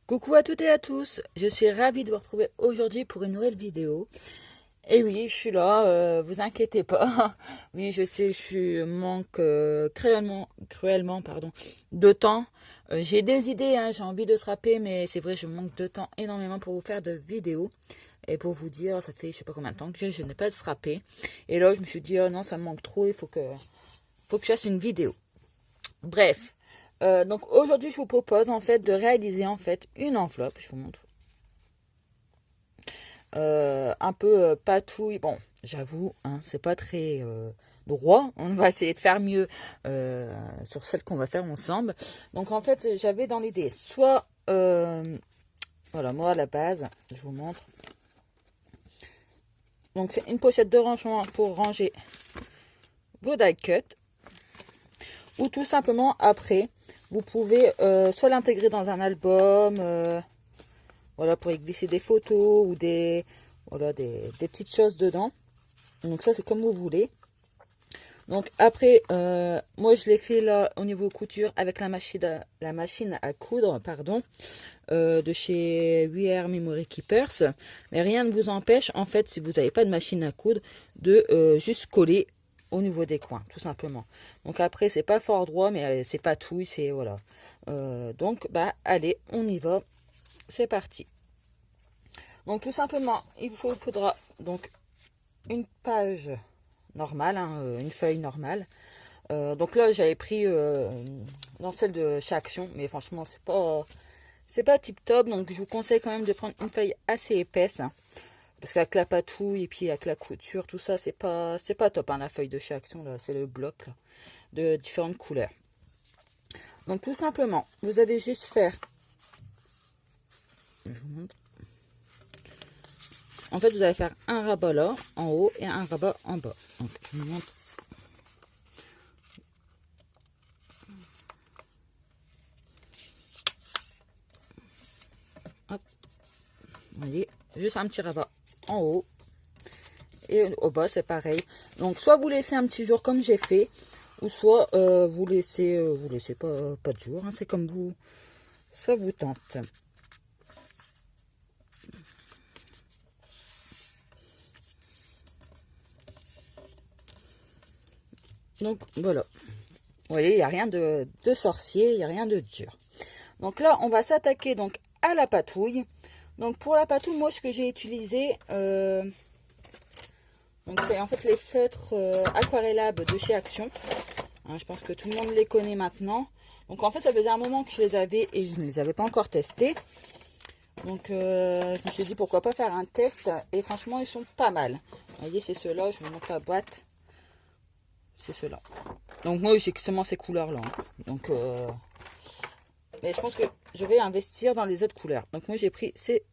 Coucou à toutes et à tous, je suis ravie de vous retrouver aujourd'hui pour une nouvelle vidéo. Et oui, je suis là, vous inquiétez pas. Oui, je sais, je manque cruellement de temps. J'ai des idées, hein, j'ai envie de se rappeler, mais c'est vrai, je manque de temps énormément pour vous faire de vidéos. Et pour vous dire, ça fait je sais pas combien de temps que je n'ai pas de scrappé. Et là, je me suis dit, oh non, ça me manque trop, il faut que je fasse une vidéo. Bref, donc aujourd'hui je vous propose en fait de réaliser en fait une enveloppe. Je vous montre. Un peu patouille. Bon, j'avoue, hein, c'est pas très droit. On va essayer de faire mieux sur celle qu'on va faire ensemble. Donc en fait, j'avais dans l'idée soit voilà, moi à la base, je vous montre. Donc c'est une pochette de rangement pour ranger vos die cuts. Ou tout simplement après, vous pouvez soit l'intégrer dans un album, voilà, pour y glisser des photos ou des petites choses dedans. Donc ça c'est comme vous voulez. Donc après, moi je l'ai fait là au niveau couture avec la machine à coudre, pardon, de chez 8R Memory Keepers. Mais rien ne vous empêche, en fait, si vous n'avez pas de machine à coudre, de juste coller au niveau des coins, tout simplement. Donc après, c'est pas fort droit, mais c'est pas tout, c'est voilà. Donc, bah, allez, on y va. C'est parti. Donc tout simplement, il vous faudra donc une page normale, hein, une feuille normale. Donc là, j'avais pris dans celle de chez Action, mais franchement, c'est pas tip top, donc je vous conseille quand même de prendre une feuille assez épaisse. Hein, parce qu'avec la patouille et puis avec la couture, tout ça, c'est pas top, hein, la feuille de chez Action, là, c'est le bloc là, de différentes couleurs. Donc tout simplement, vous allez juste faire. Je vous montre. En fait, vous allez faire un rabat là, en haut, et un rabat en bas. Donc je vous montre. Hop. Vous voyez, juste un petit rabat en haut. Et au bas, c'est pareil. Donc, soit vous laissez un petit jour comme j'ai fait, ou soit vous laissez pas de jour. Hein, c'est comme vous, ça vous tente. Donc, voilà. Vous voyez, il n'y a rien de sorcier, il n'y a rien de dur. Donc là, on va s'attaquer donc à la patouille. Donc, pour la patouille, moi, ce que j'ai utilisé... donc c'est en fait les feutres aquarellables de chez Action. Hein, je pense que tout le monde les connaît maintenant. Donc en fait ça faisait un moment que je les avais et je ne les avais pas encore testés. Donc je me suis dit pourquoi pas faire un test. Et franchement ils sont pas mal. Vous voyez c'est ceux-là, je vous montre la boîte. C'est ceux-là. Donc moi j'ai seulement ces couleurs-là. Hein. Donc mais je pense que je vais investir dans les autres couleurs. Donc moi j'ai pris ces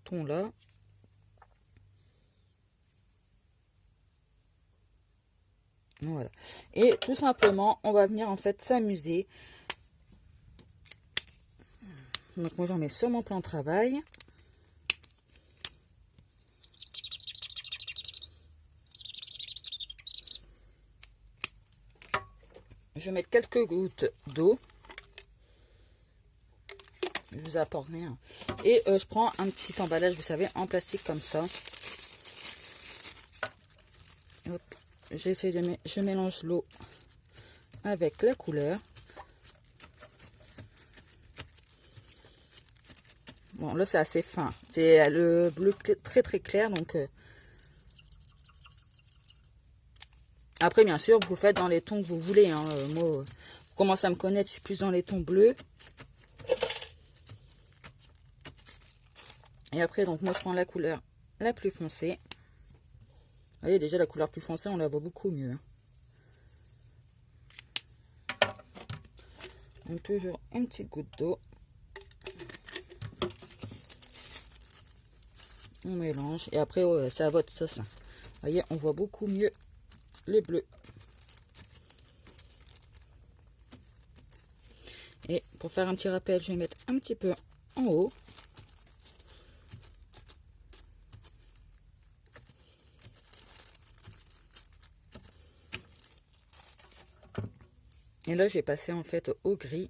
tons-là. Voilà. Et tout simplement, on va venir en fait s'amuser. Donc moi j'en mets sur mon plan de travail. Je vais mettre quelques gouttes d'eau. Je vous apporte rien. Et je prends un petit emballage, vous savez, en plastique comme ça. Hop. J'essaie de je mélange l'eau avec la couleur. Bon, là, c'est assez fin. C'est le bleu très, très clair. Donc, après, bien sûr, vous faites dans les tons que vous voulez. Hein. Moi, vous commencez à me connaître, je suis plus dans les tons bleus. Et après, donc, moi, je prends la couleur la plus foncée. Vous voyez, déjà, la couleur plus foncée, on la voit beaucoup mieux. Hein. Donc, toujours une petite goutte d'eau. On mélange. Et après, c'est à votre sauce. Hein. Vous voyez, on voit beaucoup mieux le bleu. Et pour faire un petit rappel, je vais mettre un petit peu en haut. Et là, j'ai passé en fait au gris.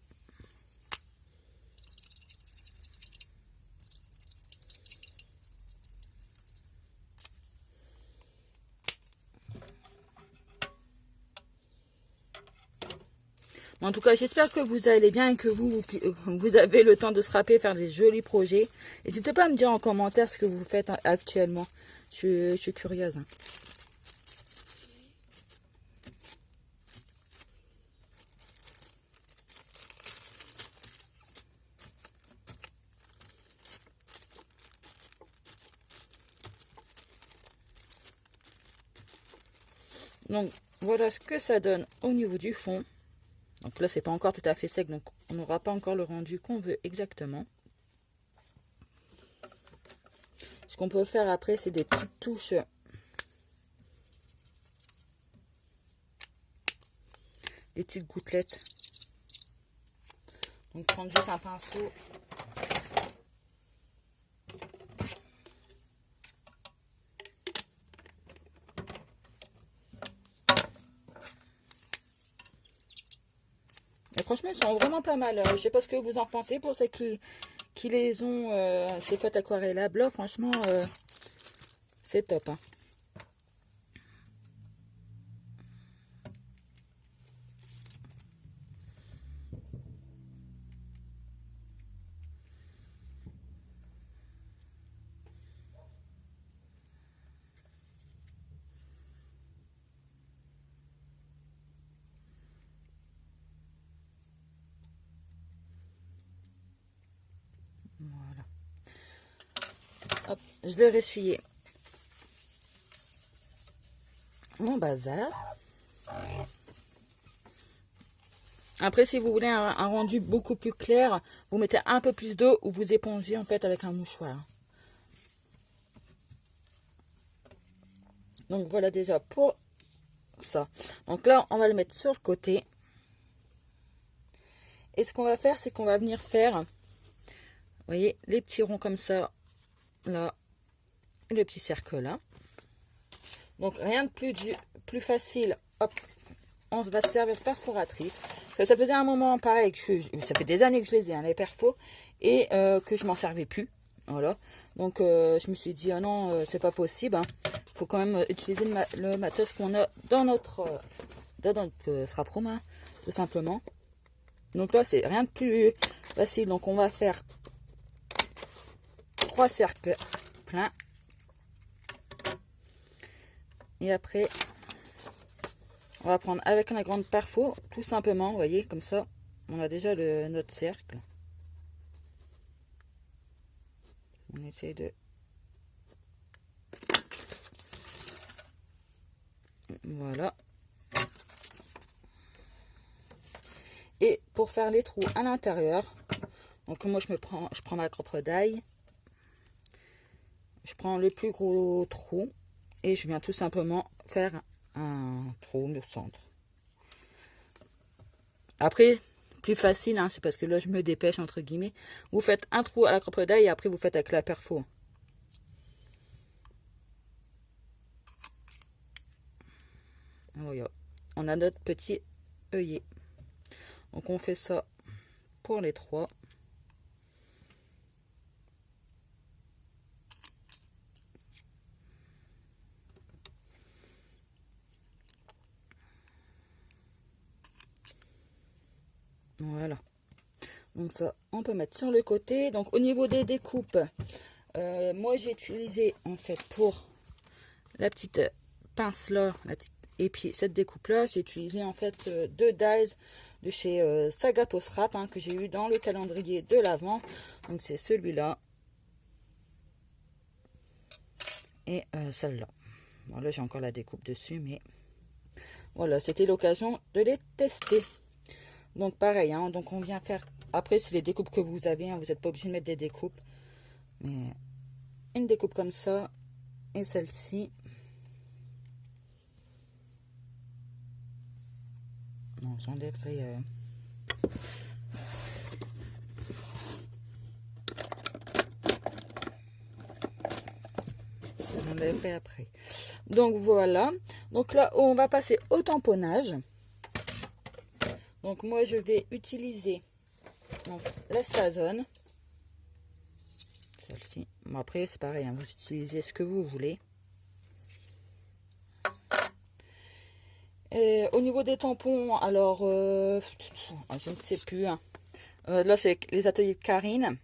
En tout cas, j'espère que vous allez bien et que vous avez le temps de se rappeler, faire des jolis projets. N'hésitez pas à me dire en commentaire ce que vous faites actuellement. Je suis curieuse. Hein. Donc, voilà ce que ça donne au niveau du fond. Donc là, c'est pas encore tout à fait sec, donc on n'aura pas encore le rendu qu'on veut exactement. Ce qu'on peut faire après, c'est des petites touches. Des petites gouttelettes. Donc prendre juste un pinceau. Et franchement, ils sont vraiment pas mal. Je sais pas ce que vous en pensez pour ceux qui les ont, ces feutres aquarellables. Là, franchement, c'est top. Hein. Voilà. Hop, je vais ressuyer mon bazar. Après, si vous voulez un rendu beaucoup plus clair, vous mettez un peu plus d'eau ou vous épongez en fait avec un mouchoir. Donc voilà déjà pour ça. Donc là, on va le mettre sur le côté. Et ce qu'on va faire, c'est qu'on va venir faire, vous voyez, les petits ronds comme ça, là, et le petit cercle là. Donc rien de plus facile. Hop, on va se servir de perforatrice. Ça faisait un moment pareil, ça fait des années que je les ai, hein, les perfos, et que je m'en servais plus. Voilà. Donc je me suis dit, oh non, c'est pas possible. Hein. Faut quand même utiliser le matos qu'on a dans notre Sraprom, hein, tout simplement. Donc là, c'est rien de plus facile. Donc on va faire 3 cercles pleins. Et après, on va prendre avec la grande perfo, tout simplement, vous voyez, comme ça, on a déjà notre cercle. On essaie de... Voilà. Et pour faire les trous à l'intérieur, donc moi je prends ma propre daille. Je prends le plus gros trou et je viens tout simplement faire un trou au centre. Après, plus facile, hein, c'est parce que là je me dépêche entre guillemets. Vous faites un trou à la propre daille et après vous faites avec la perfo. Voilà. On a notre petit œillet. Donc on fait ça pour les 3. Voilà. Donc ça, on peut mettre sur le côté. Donc au niveau des découpes, moi j'ai utilisé en fait pour la petite pince là, et puis cette découpe là, j'ai utilisé en fait 2 dies de chez Saga Post Rap, hein, que j'ai eu dans le calendrier de l'Avent. Donc c'est celui-là et celle-là. Bon, là j'ai encore la découpe dessus, mais voilà, c'était l'occasion de les tester. Donc pareil, hein, donc on vient faire, après c'est les découpes que vous avez, hein, vous n'êtes pas obligé de mettre des découpes, mais une découpe comme ça et celle-ci. Non, j'enlèverai après. Donc voilà, donc là on va passer au tamponnage. Donc moi je vais utiliser donc la Stazone, celle-ci. Bon, après c'est pareil, hein, vous utilisez ce que vous voulez. Et au niveau des tampons, alors, je ne sais plus, hein. Là, c'est les ateliers de Karine.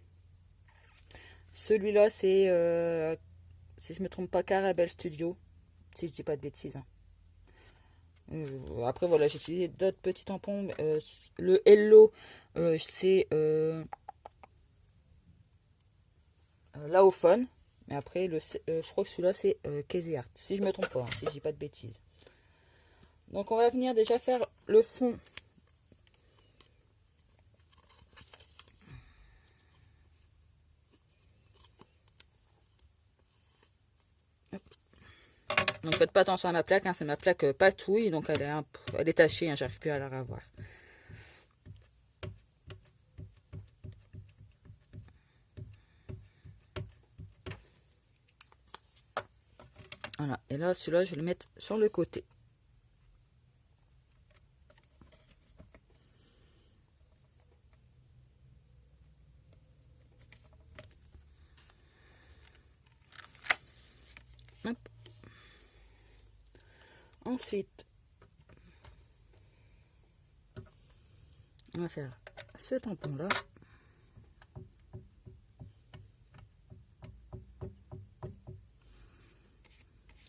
Celui-là, c'est, si je me trompe pas, Carabel Studio, si je dis pas de bêtises, hein. Après, voilà, j'ai utilisé d'autres petits tampons. Le Hello, c'est Laophone. Mais après, je crois que celui-là, c'est Casey Art. Si je me trompe pas, hein, si je dis pas de bêtises. Donc, on va venir déjà faire le fond. Donc faites pas attention à ma plaque, hein, c'est ma plaque patouille, donc elle est tachée, hein, j'arrive plus à la revoir. Voilà, et là celui-là je vais le mettre sur le côté. Hop. Ensuite, on va faire ce tampon là.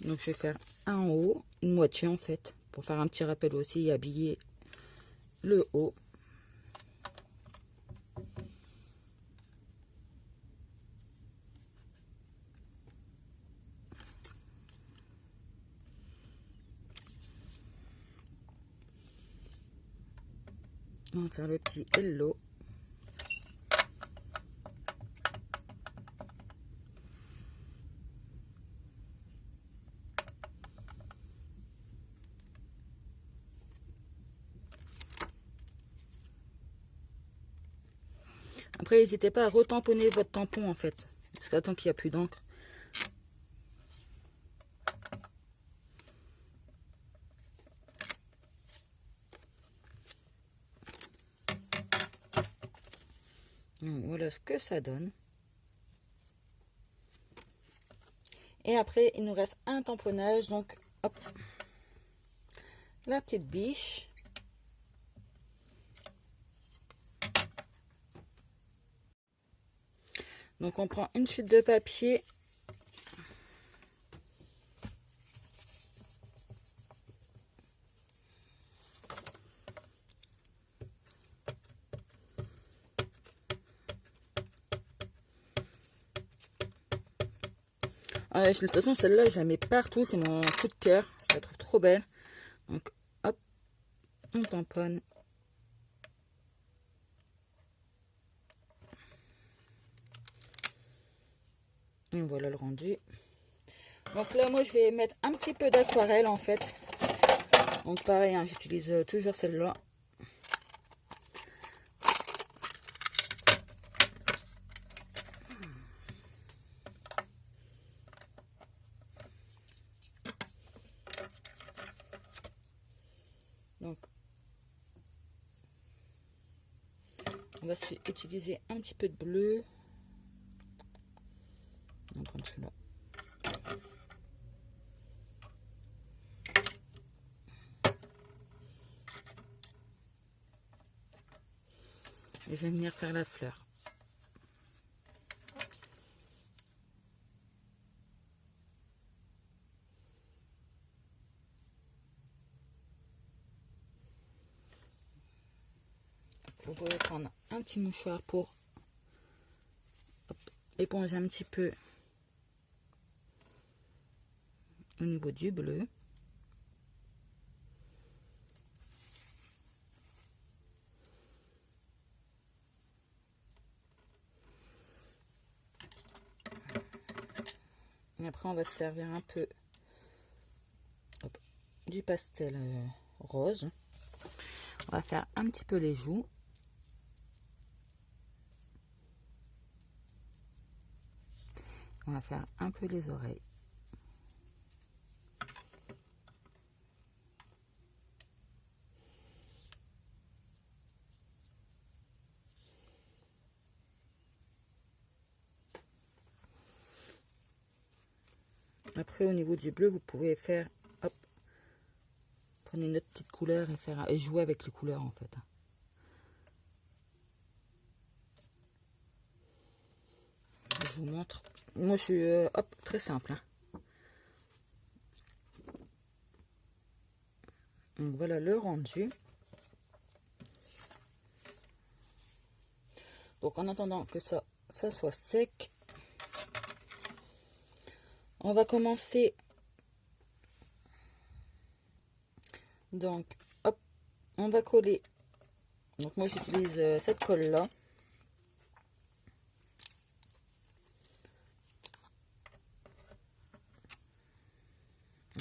Donc je vais faire un en haut, une moitié en fait, pour faire un petit rappel aussi et habiller le haut. On va faire le petit hello. Après, n'hésitez pas à retamponner votre tampon en fait, parce que tant qu'il n'y a plus d'encre. Donc, voilà ce que ça donne. Et après, il nous reste un tamponnage, donc hop, la petite biche. Donc on prend une chute de papier. De toute façon, celle-là, je la mets partout. C'est mon coup de cœur. Je la trouve trop belle. Donc, hop, on tamponne. Et voilà le rendu. Donc là, moi, je vais mettre un petit peu d'aquarelle, en fait. Donc, pareil, hein, j'utilise toujours celle-là. Donc, on va utiliser un petit peu de bleu. On va prendre celui-là. Et je vais venir faire la fleur. Vous pouvez prendre un petit mouchoir pour éponger un petit peu au niveau du bleu. Et après, on va se servir un peu du pastel rose. On va faire un petit peu les joues. On va faire un peu les oreilles. Après, au niveau du bleu, vous pouvez faire, hop, prenez une autre petite couleur et jouer avec les couleurs en fait. Je vous montre. Moi je suis hop, très simple. Hein. Donc voilà le rendu. Donc en attendant que ça soit sec, on va commencer. Donc hop, on va coller. Donc moi j'utilise cette colle là.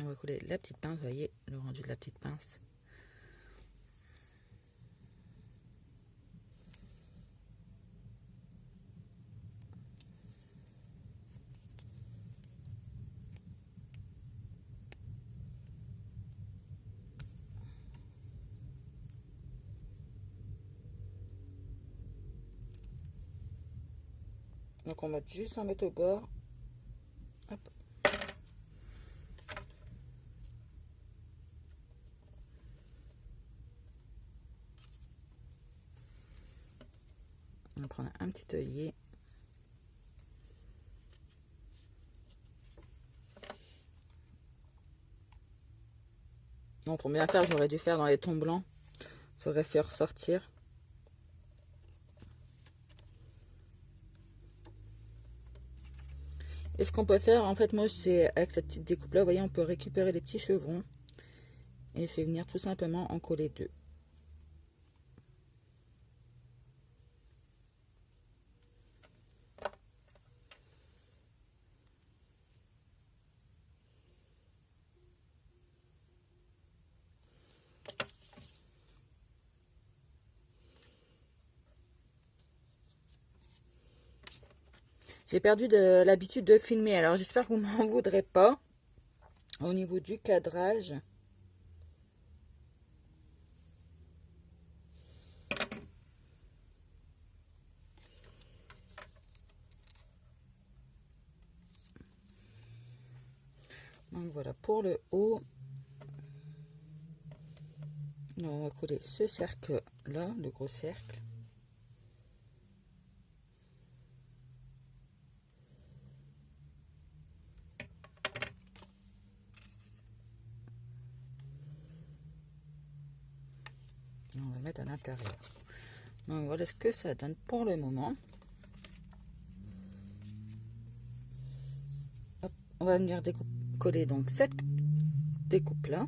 On va coller la petite pince, vous voyez le rendu de la petite pince. Donc on va juste en mettre au bord. Hop. On va prendre un petit œillet. Donc pour bien faire, j'aurais dû faire dans les tons blancs. Ça aurait fait ressortir. Et ce qu'on peut faire, en fait, moi, c'est avec cette petite découpe-là, vous voyez, on peut récupérer les petits chevrons. Et je vais venir tout simplement en coller deux. J'ai perdu l'habitude de filmer, alors j'espère que vous ne m'en voudrez pas. Au niveau du cadrage. Donc voilà, pour le haut. On va coller ce cercle là, le gros cercle. On va mettre à l'intérieur. Donc voilà ce que ça donne pour le moment. Hop, on va venir coller donc cette découpe là.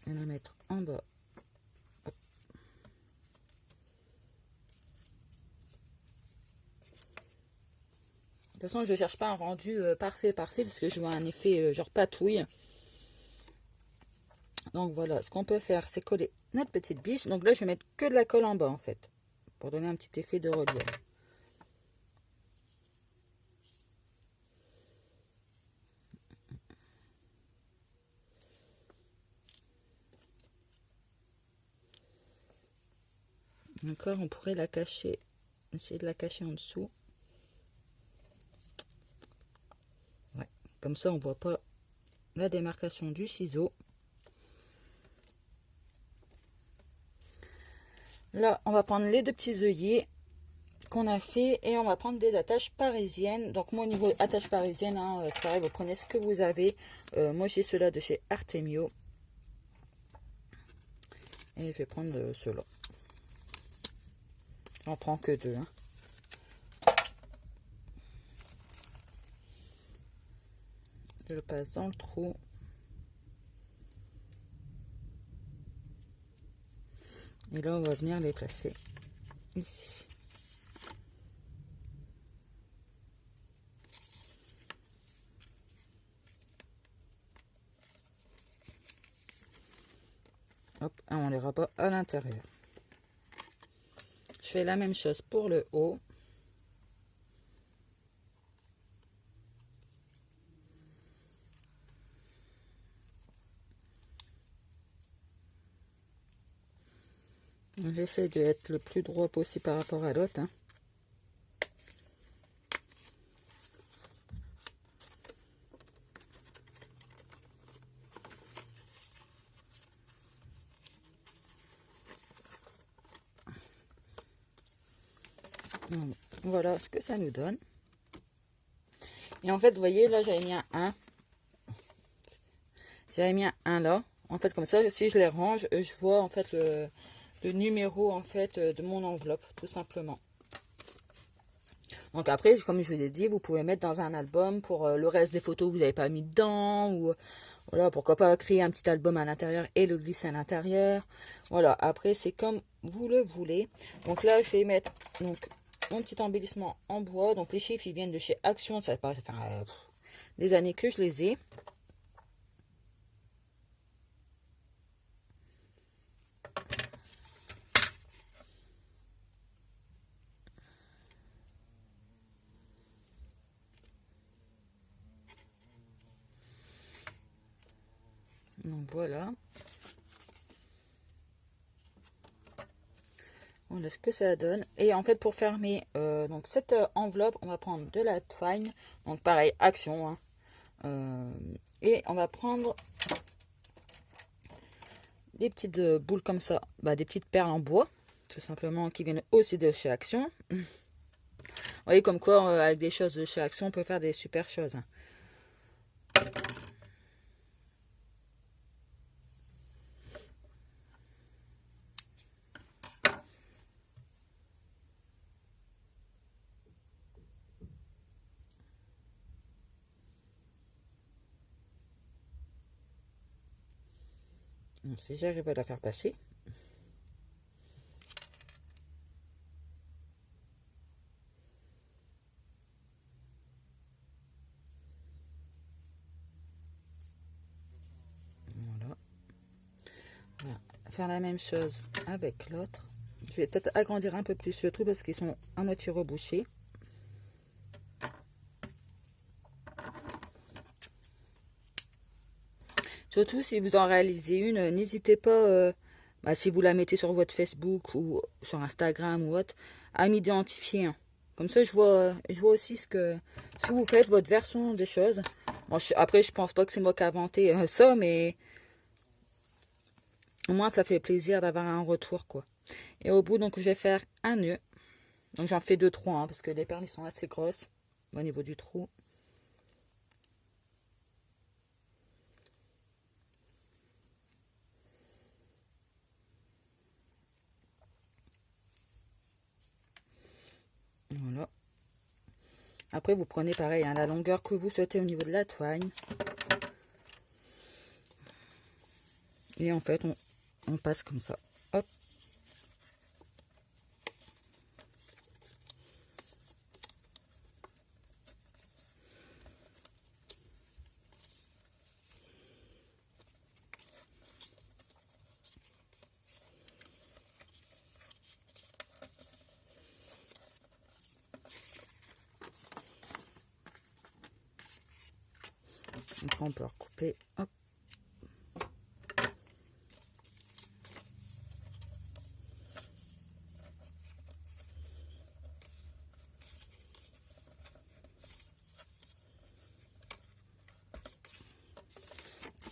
On va mettre en bas. Hop. De toute façon, je ne cherche pas un rendu parfait, parce que je vois un effet genre patouille. Donc voilà, ce qu'on peut faire, c'est coller notre petite biche. Donc là, je vais mettre que de la colle en bas, en fait, pour donner un petit effet de relief. D'accord, on pourrait la cacher, essayer de la cacher en dessous. Ouais, comme ça, on voit pas la démarcation du ciseau. Là, on va prendre les deux petits œillets qu'on a fait et on va prendre des attaches parisiennes. Donc moi, au niveau attache parisienne, hein, c'est pareil, vous prenez ce que vous avez. Moi, j'ai ceux-là de chez Artemio. Et je vais prendre ceux-là. J'en prends que deux. Hein. Je le passe dans le trou. Et là, on va venir les placer ici. Hop, on les rabat à l'intérieur. Je fais la même chose pour le haut. J'essaie d'être le plus droit possible par rapport à l'autre. Hein. Voilà ce que ça nous donne. Et en fait, vous voyez, là, j'avais mis un 1. J'avais mis un 1 là. En fait, comme ça, si je les range, je vois en fait le numéro en fait de mon enveloppe, tout simplement. Donc après, comme je vous ai dit, vous pouvez mettre dans un album pour le reste des photos que vous n'avez pas mis dedans. Ou voilà, pourquoi pas créer un petit album à l'intérieur et le glisser à l'intérieur. Voilà, après, c'est comme vous le voulez. Donc là, je vais mettre donc, mon petit embellissement en bois. Donc les chiffres, ils viennent de chez Action. Ça fait des années que je les ai. Donc voilà. Voilà ce que ça donne. Et en fait, pour fermer donc cette enveloppe, on va prendre de la twine. Donc pareil, Action. Hein. Et on va prendre des petites boules comme ça, des petites perles en bois, tout simplement, qui viennent aussi de chez Action. Vous voyez comme quoi, avec des choses de chez Action, on peut faire des super choses. Hein. Donc, si j'arrive à la faire passer. Voilà. Voilà. Faire la même chose avec l'autre. Je vais peut-être agrandir un peu plus le truc parce qu'ils sont à moitié rebouchés. Surtout si vous en réalisez une, n'hésitez pas, si vous la mettez sur votre Facebook ou sur Instagram ou autre, à m'identifier. Hein. Comme ça, je vois aussi ce que vous faites, votre version des choses. Bon, après, je pense pas que c'est moi qui ai inventé ça, mais au moins, ça fait plaisir d'avoir un retour, quoi. Et au bout, donc, je vais faire un nœud. Donc, j'en fais 2-3, hein, parce que les perles, ils sont assez grosses au niveau du trou. Voilà. Après, vous prenez pareil, hein, la longueur que vous souhaitez au niveau de la toile. Et en fait, on passe comme ça. Hop. Après, on peut recouper. Hop.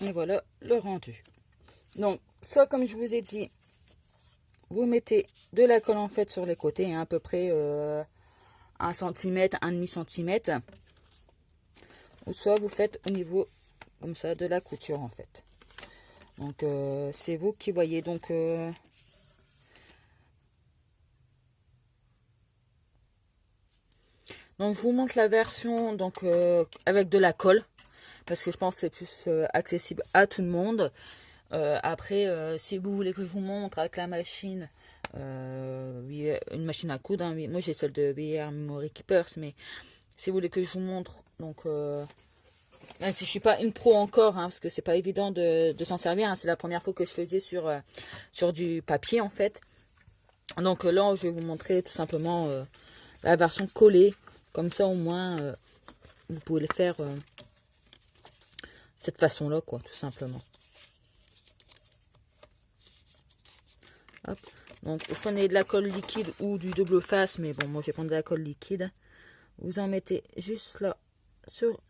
Et voilà le rendu. Donc, ça, comme je vous ai dit, vous mettez de la colle en fait sur les côtés, hein, à peu près 1 cm, 1,5 cm. Ou soit vous faites au niveau, comme ça, de la couture en fait. Donc, c'est vous qui voyez. Donc, je vous montre la version donc avec de la colle. Parce que je pense que c'est plus accessible à tout le monde. Après, si vous voulez que je vous montre avec la machine, une machine à coudre, hein, moi j'ai celle de BR Memory Keepers, mais si vous voulez que je vous montre, donc même si je suis pas une pro encore, hein, parce que c'est pas évident de s'en servir, hein, c'est la première fois que je faisais sur du papier en fait. Donc là, je vais vous montrer tout simplement la version collée, comme ça au moins vous pouvez le faire cette façon-là, quoi, tout simplement. Hop. Donc vous prenez de la colle liquide ou du double face, mais bon moi je vais prendre de la colle liquide. Vous en mettez juste là sur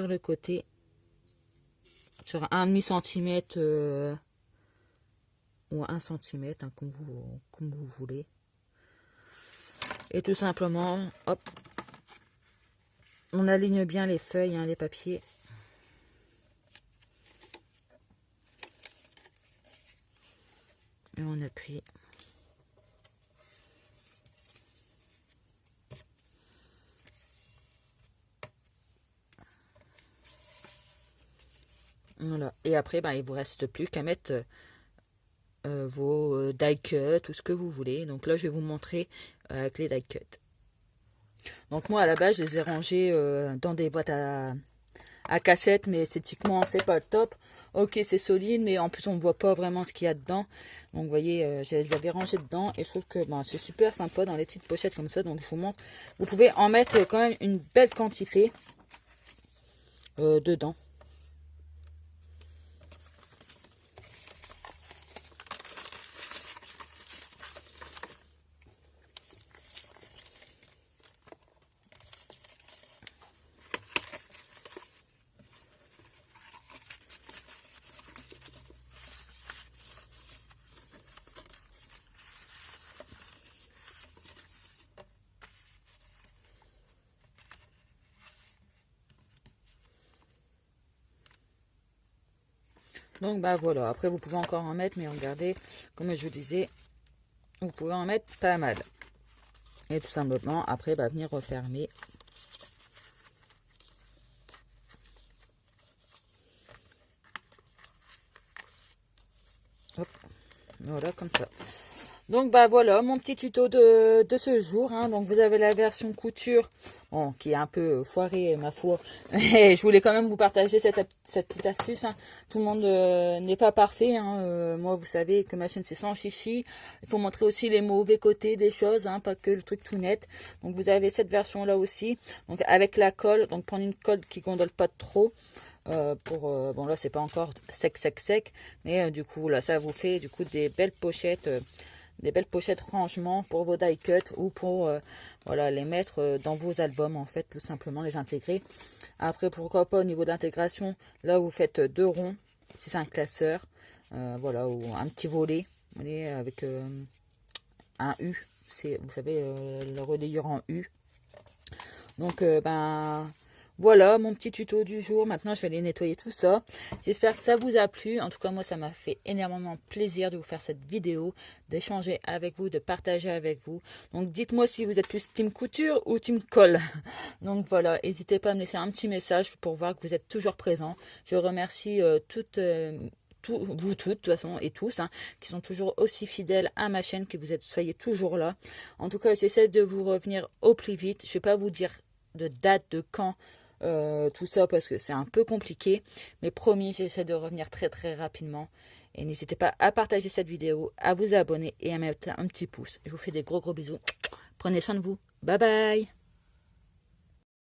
le côté, sur 1,5 cm ou 1 cm, hein, comme vous voulez. Et tout simplement, hop, on aligne bien les feuilles, hein, les papiers. Et on appuie. Voilà. Et après, ben, il vous reste plus qu'à mettre vos die cut, tout ce que vous voulez. Donc là, je vais vous montrer avec les die cut. Donc moi, à la base, je les ai rangés dans des boîtes à cassettes, mais esthétiquement, c'est pas le top. Ok, c'est solide, mais en plus, on ne voit pas vraiment ce qu'il y a dedans. Donc, vous voyez, je les avais rangés dedans. Et je trouve que ben, c'est super sympa dans les petites pochettes comme ça. Donc, je vous montre. Vous pouvez en mettre quand même une belle quantité dedans. Donc bah voilà, après vous pouvez encore en mettre, mais regardez, comme je vous disais, vous pouvez en mettre pas mal. Et tout simplement, après bah, venir refermer. Hop, voilà comme ça. Donc bah voilà mon petit tuto de ce jour, hein. Donc vous avez la version couture, bon, qui est un peu foirée ma foi, et je voulais quand même vous partager cette petite astuce, hein. Tout le monde n'est pas parfait, hein. Moi vous savez que ma chaîne c'est sans chichi, il faut montrer aussi les mauvais côtés des choses, hein, pas que le truc tout net. Donc vous avez cette version là aussi, donc avec la colle, donc prendre une colle qui gondole pas trop. Bon là c'est pas encore sec, mais du coup là ça vous fait du coup des belles pochettes rangement pour vos die cut ou pour voilà, les mettre dans vos albums, en fait, tout simplement les intégrer. Après, pourquoi pas au niveau d'intégration, là vous faites 2 ronds, si c'est un classeur, voilà, ou un petit volet, vous voyez, avec un U, c'est, vous savez, le relayeur en U. Donc ben voilà mon petit tuto du jour. Maintenant je vais aller nettoyer tout ça. J'espère que ça vous a plu. En tout cas moi ça m'a fait énormément plaisir de vous faire cette vidéo, d'échanger avec vous, de partager avec vous. Donc dites-moi si vous êtes plus team couture ou team colle. Donc voilà, n'hésitez pas à me laisser un petit message pour voir que vous êtes toujours présents. Je remercie vous toutes, de toute façon, et tous, hein, qui sont toujours aussi fidèles à ma chaîne, que soyez toujours là. En tout cas, j'essaie de vous revenir au plus vite. Je ne vais pas vous dire de date, de quand, tout ça, parce que c'est un peu compliqué. Mais promis, j'essaie de revenir très très rapidement. Et n'hésitez pas à partager cette vidéo, à vous abonner et à mettre un petit pouce. Je vous fais des gros bisous. Prenez soin de vous. Bye bye.